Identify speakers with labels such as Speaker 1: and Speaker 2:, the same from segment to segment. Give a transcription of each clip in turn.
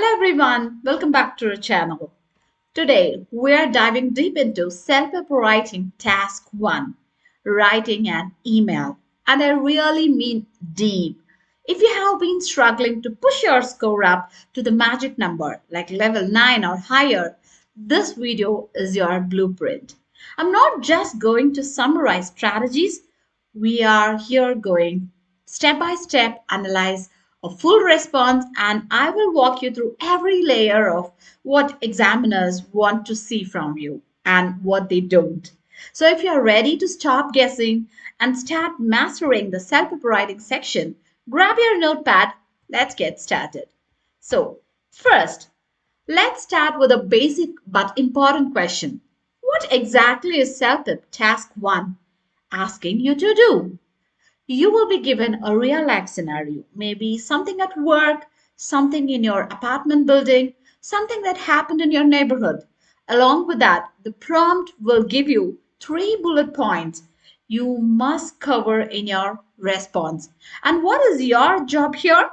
Speaker 1: Hello everyone, welcome back to our channel. Today we are diving deep into self-help writing task 1, writing an email. And I really mean deep. If you have been struggling to push your score up to the magic number like level 9 or higher, this video is your blueprint. I'm not just going to summarize strategies, we are here going step by step analyze a full response, and I will walk you through every layer of what examiners want to see from you and what they don't. So if you're ready to stop guessing and start mastering the self-writing section, grab your notepad. Let's get started. So first, let's start with a basic but important question. What exactly is self-help task 1 asking you to do? You will be given a real life scenario, maybe something at work, something in your apartment building, something that happened in your neighborhood. Along with that, the prompt will give you 3 bullet points you must cover in your response. And what is your job here?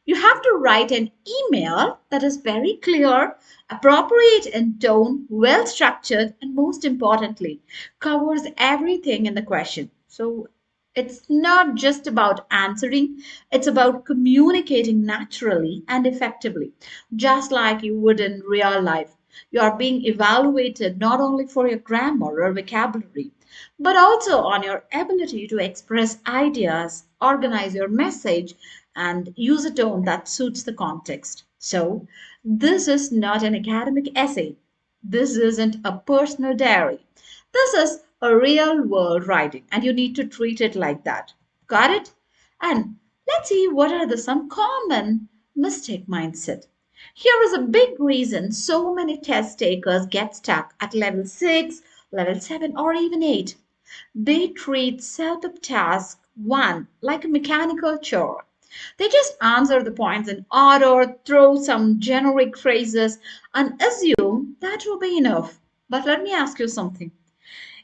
Speaker 1: You have to write an email that is very clear, appropriate in tone, well structured, and most importantly, covers everything in the question. So it's not just about answering, it's about communicating naturally and effectively, just like you would in real life. You are being evaluated not only for your grammar or vocabulary, but also on your ability to express ideas, organize your message, and use a tone that suits the context. So, this is not an academic essay. This isn't a personal diary. This is a real world writing, and you need to treat it like that. Got it? And let's see what are the some common mistake mindset. Here is a big reason so many test takers get stuck at level 6, level 7, or even 8. They treat self-help task 1 like a mechanical chore. They just answer the points in order, throw some generic phrases, and assume that will be enough. But let me ask you something.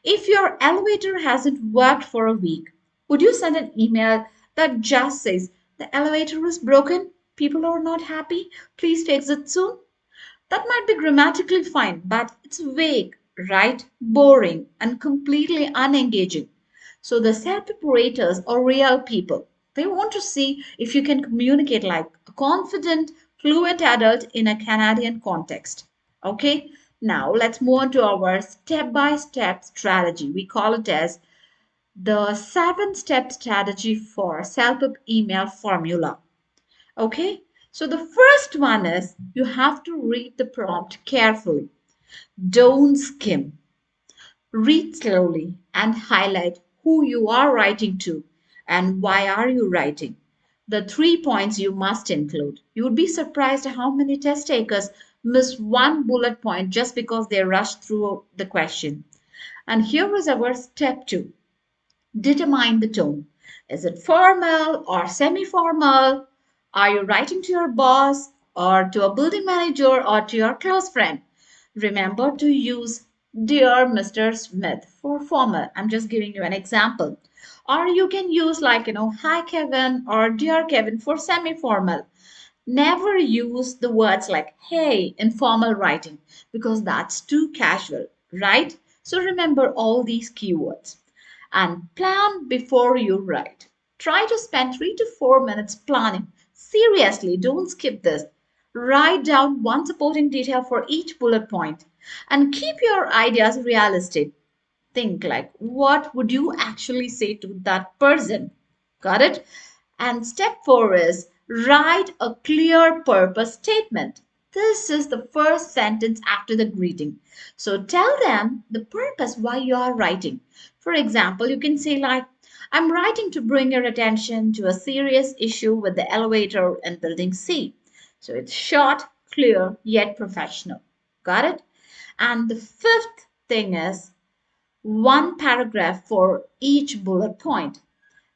Speaker 1: If your elevator hasn't worked for a week, would you send an email that just says the elevator is broken, people are not happy, please fix it soon? That might be grammatically fine, but it's vague, right? Boring and completely unengaging. So the self-preparators are real people. They want to see if you can communicate like a confident, fluent adult in a Canadian context. Okay? Now let's move on to our step-by-step strategy. We call it as the 7-step strategy for self-help email formula. Okay? So the first one is you have to read the prompt carefully. Don't skim. Read slowly and highlight who you are writing to and why are you writing. The 3 points you must include. You would be surprised how many test takers miss one bullet point just because they rushed through the question. And here is our step 2. Determine the tone. Is it formal or semi-formal? Are you writing to your boss or to a building manager or to your close friend? Remember to use Dear Mr. Smith for formal. I'm just giving you an example. Or you can use Hi Kevin or Dear Kevin for semi-formal. Never use the words like hey in formal writing because that's too casual, right? So remember all these keywords and plan before you write. Try to spend 3 to 4 minutes planning. Seriously, don't skip this. Write down one supporting detail for each bullet point and keep your ideas realistic. Think like, what would you actually say to that person? Got it? And step 4 is write a clear purpose statement. This is the first sentence after the greeting. So tell them the purpose why you are writing. For example, you can say like, I'm writing to bring your attention to a serious issue with the elevator in building C. So it's short, clear, yet professional. Got it? And the fifth thing is one paragraph for each bullet point.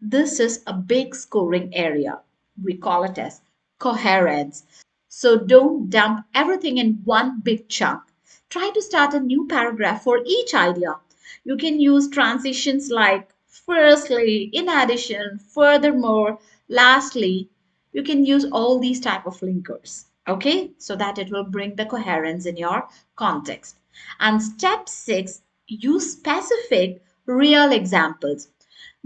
Speaker 1: This is a big scoring area. We call it as coherence. So don't dump everything in one big chunk. Try to start a new paragraph for each idea. You can use transitions like firstly, in addition, furthermore, lastly. You can use all these type of linkers. Okay, so that it will bring the coherence in your context. And step 6, use specific real examples.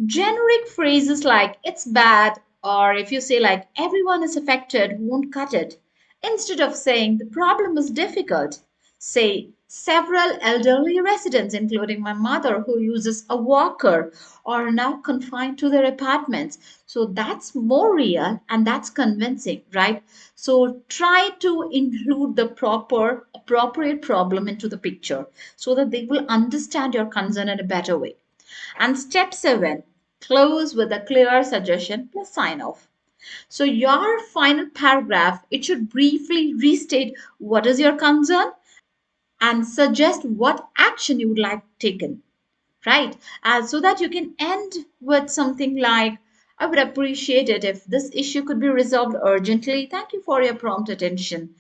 Speaker 1: Generic phrases like it's bad, or if you say like everyone is affected, won't cut it. Instead of saying the problem is difficult, say several elderly residents, including my mother, who uses a walker, are now confined to their apartments. So that's more real and that's convincing, right? So try to include the proper, appropriate problem into the picture so that they will understand your concern in a better way. And step 7, close with a clear suggestion plus sign off. So your final paragraph, it should briefly restate what is your concern and suggest what action you would like taken, right? So that you can end with something like, I would appreciate it if this issue could be resolved urgently. Thank you for your prompt attention.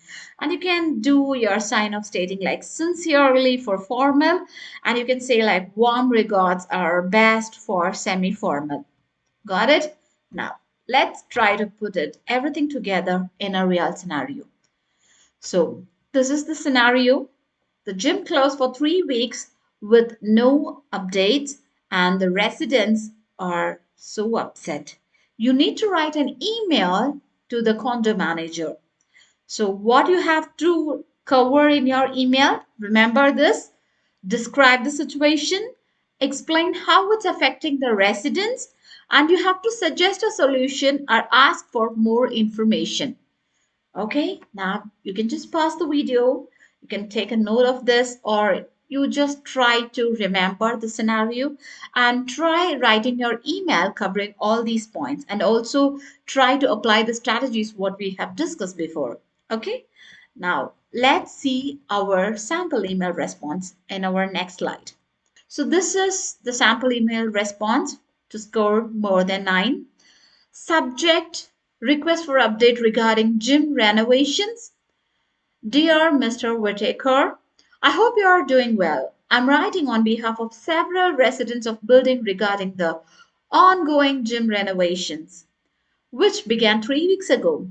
Speaker 1: And you can do your sign off stating like sincerely for formal, and you can say like warm regards are best for semi formal. Got it? Now, let's try to put it everything together in a real scenario. So, this is the scenario. The gym closed for 3 weeks with no updates, and the residents are so upset. You need to write an email to the condo manager. So, what you have to cover in your email, remember this, describe the situation, explain how it's affecting the residents, and you have to suggest a solution or ask for more information. Okay, now you can just pause the video, you can take a note of this, or you just try to remember the scenario and try writing your email covering all these points, and also try to apply the strategies what we have discussed before. Okay, now let's see our sample email response in our next slide. So this is the sample email response to score more than 9. Subject, request for update regarding gym renovations. Dear Mr. Whitaker, I hope you are doing well. I'm writing on behalf of several residents of building regarding the ongoing gym renovations, which began 3 weeks ago.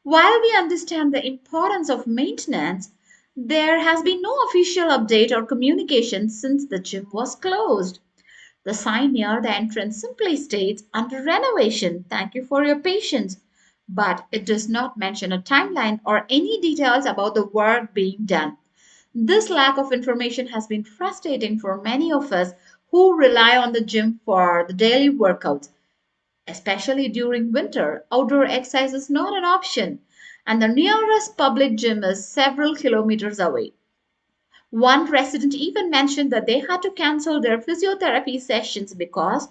Speaker 1: While we understand the importance of maintenance, there has been no official update or communication since the gym was closed. The sign near the entrance simply states under renovation. Thank you for your patience. But it does not mention a timeline or any details about the work being done. This lack of information has been frustrating for many of us who rely on the gym for the daily workouts, especially during winter. Outdoor exercise is not an option, and the nearest public gym is several kilometers away. One resident even mentioned that they had to cancel their physiotherapy sessions because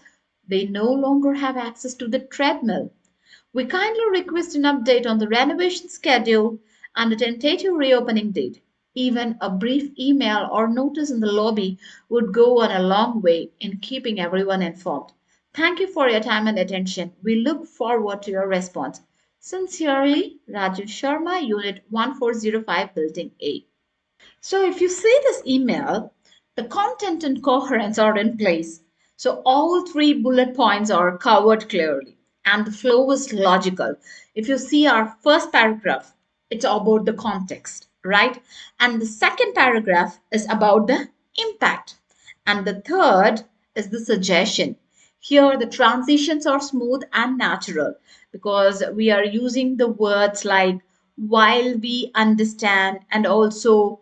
Speaker 1: they no longer have access to the treadmill. We kindly request an update on the renovation schedule and a tentative reopening date. Even a brief email or notice in the lobby would go on a long way in keeping everyone informed. Thank you for your time and attention. We look forward to your response. Sincerely, Rajiv Sharma, Unit 1405, Building A. So if you see this email, the content and coherence are in place. So all three bullet points are covered clearly and the flow is logical. If you see our first paragraph, it's about the context, right? And the second paragraph is about the impact. And the third is the suggestion. Here, the transitions are smooth and natural because we are using the words like while we understand, and also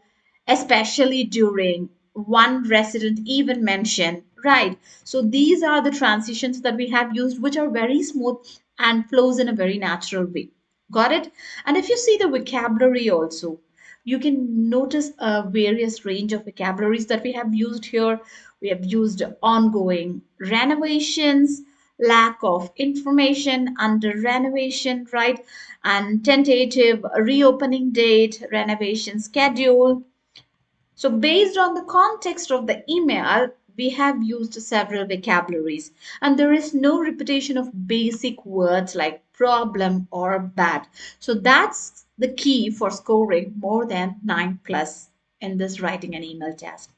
Speaker 1: especially during. One resident even mentioned, right? So these are the transitions that we have used, which are very smooth and flows in a very natural way. Got it? And if you see the vocabulary also, you can notice a various range of vocabularies that we have used here. We have used ongoing renovations, lack of information under renovation, right? And tentative reopening date, renovation schedule. So, based on the context of the email, we have used several vocabularies, and there is no repetition of basic words like problem or bad. So, that's the key for scoring more than 9 plus in this writing and email test.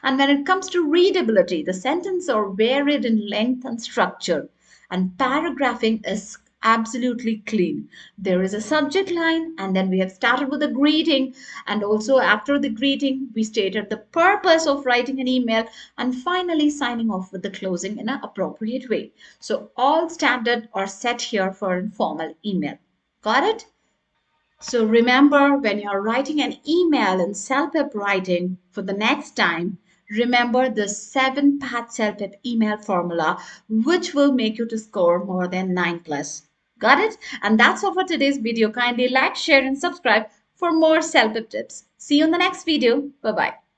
Speaker 1: And when it comes to readability, the sentences are varied in length and structure, and paragraphing is absolutely clean. There is a subject line, and then we have started with a greeting. And also, after the greeting, we stated the purpose of writing an email, and finally signing off with the closing in an appropriate way. So, all standard are set here for informal email. Got it? So remember, when you're writing an email in CELPIP writing for the next time, remember the 7-path CELPIP email formula, which will make you to score more than 9 plus. Got it? And that's all for today's video. Kindly like, share, and subscribe for more CELPIP tips. See you in the next video. Bye bye.